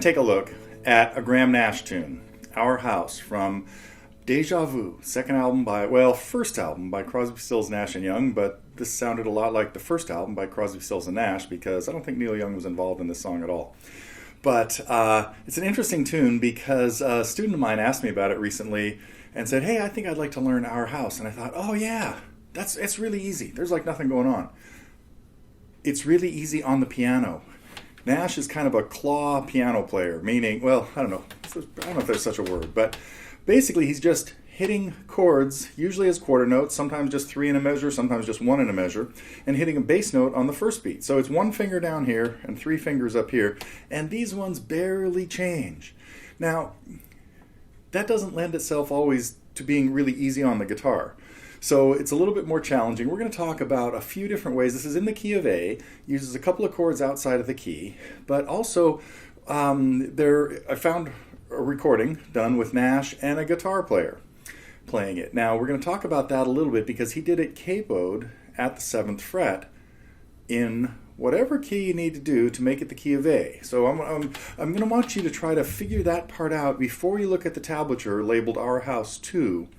take a look at a Graham Nash tune, Our House, from Deja Vu, first album by Crosby, Stills, Nash & Young, but this sounded a lot like the first album by Crosby, Stills & Nash because I don't think Neil Young was involved in this song at all. But it's an interesting tune because a student of mine asked me about it recently and said, hey, I think I'd like to learn Our House. And I thought, oh yeah, it's really easy. There's like nothing going on. It's really easy on the piano. Nash is kind of a claw piano player, meaning, well, I don't know if there's such a word, but basically he's just hitting chords, usually as quarter notes, sometimes just 3 in a measure, sometimes just 1 in a measure, and hitting a bass note on the first beat. So it's 1 finger down here and 3 fingers up here, and these ones barely change. Now, that doesn't lend itself always to being really easy on the guitar. So it's a little bit more challenging. We're going to talk about a few different ways. This is in the key of A, uses a couple of chords outside of the key, but also I found a recording done with Nash and a guitar player playing it. Now we're going to talk about that a little bit because he did it capoed at the 7th fret in whatever key you need to do to make it the key of A. So I'm going to want you to try to figure that part out before you look at the tablature labeled Our House 2.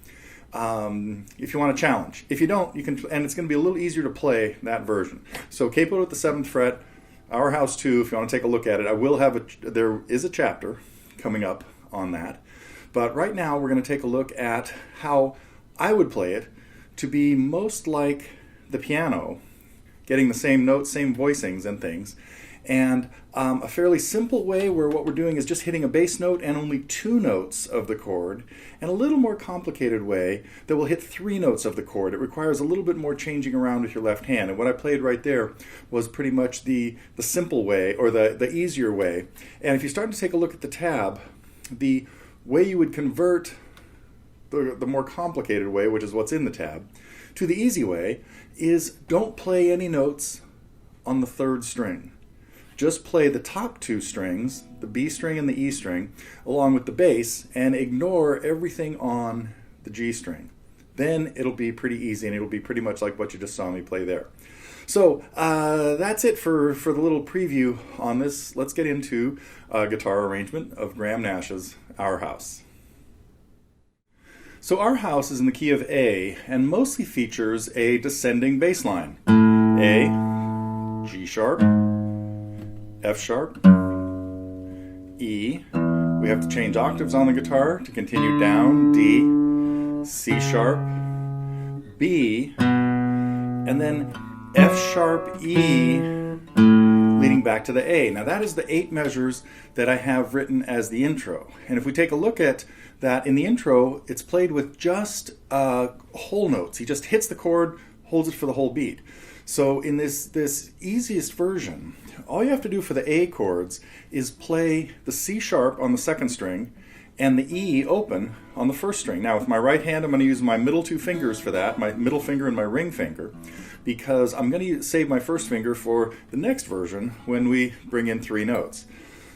If you want a challenge. If you don't, you can, and it's going to be a little easier to play that version. So capoed at the 7th fret, Our House 2, if you want to take a look at it, there is a chapter coming up on that. But right now we're going to take a look at how I would play it to be most like the piano, getting the same notes, same voicings and things, and a fairly simple way where what we're doing is just hitting a bass note and only 2 notes of the chord, and a little more complicated way that will hit 3 notes of the chord. It requires a little bit more changing around with your left hand, and what I played right there was pretty much the simple way, or the easier way. And if you start to take a look at the tab, the way you would convert the more complicated way, which is what's in the tab, to the easy way is don't play any notes on the 3rd string. Just play the top 2 strings, the B string and the E string, along with the bass, and ignore everything on the G string. Then it'll be pretty easy, and it'll be pretty much like what you just saw me play there. So that's it for the little preview on this. Let's get into a guitar arrangement of Graham Nash's Our House. So Our House is in the key of A and mostly features a descending bass line. A, G sharp, F sharp, E. We have to change octaves on the guitar to continue down, D, C sharp, B, and then F sharp, E, leading back to the A. Now that is the 8 measures that I have written as the intro. And if we take a look at that in the intro, it's played with just whole notes. He just hits the chord, holds it for the whole beat. So in this easiest version, all you have to do for the A chords is play the C sharp on the 2nd string and the E open on the 1st string. Now with my right hand, I'm going to use my middle 2 fingers for that, my middle finger and my ring finger, because I'm going to save my 1st finger for the next version when we bring in 3 notes.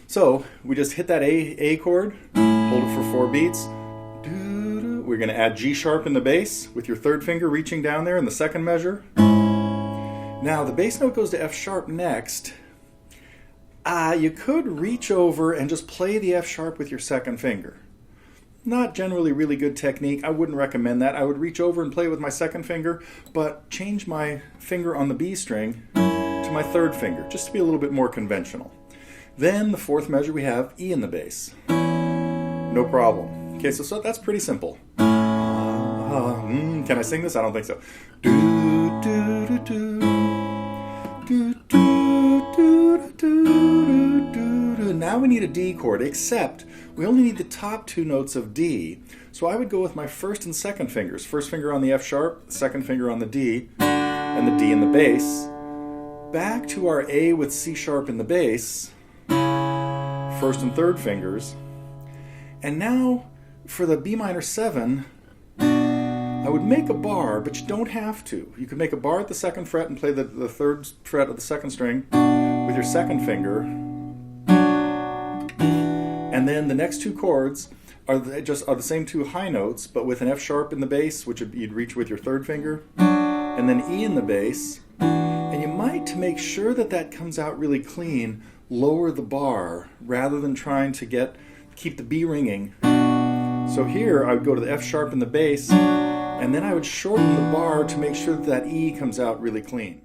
So we just hit that A chord, hold it for 4 beats. We're going to add G sharp in the bass with your 3rd finger reaching down there in the 2nd measure. Now the bass note goes to F sharp next. You could reach over and just play the F sharp with your 2nd finger. Not generally really good technique. I wouldn't recommend that. I would reach over and play with my 2nd finger, but change my finger on the B string to my 3rd finger, just to be a little bit more conventional. Then the 4th measure we have E in the bass. No problem. Okay, so that's pretty simple. Can I sing this? I don't think so. Do, do, do, do. Do, do, do, do, do, do. Now we need a D chord, except we only need the top 2 notes of D. So I would go with my 1st and 2nd fingers. 1st finger on the F sharp, 2nd finger on the D, and the D in the bass. Back to our A with C sharp in the bass, 1st and 3rd fingers. And now for the B minor 7, I would make a bar, but you don't have to. You could make a bar at the 2nd fret and play the 3rd fret of the 2nd string with your 2nd finger. And then the next 2 chords are the same 2 high notes, but with an F sharp in the bass, which you'd reach with your 3rd finger, and then E in the bass. And you might, to make sure that that comes out really clean, lower the bar rather than trying to keep the B ringing. So here I would go to the F sharp in the bass, and then I would shorten the bar to make sure that E comes out really clean.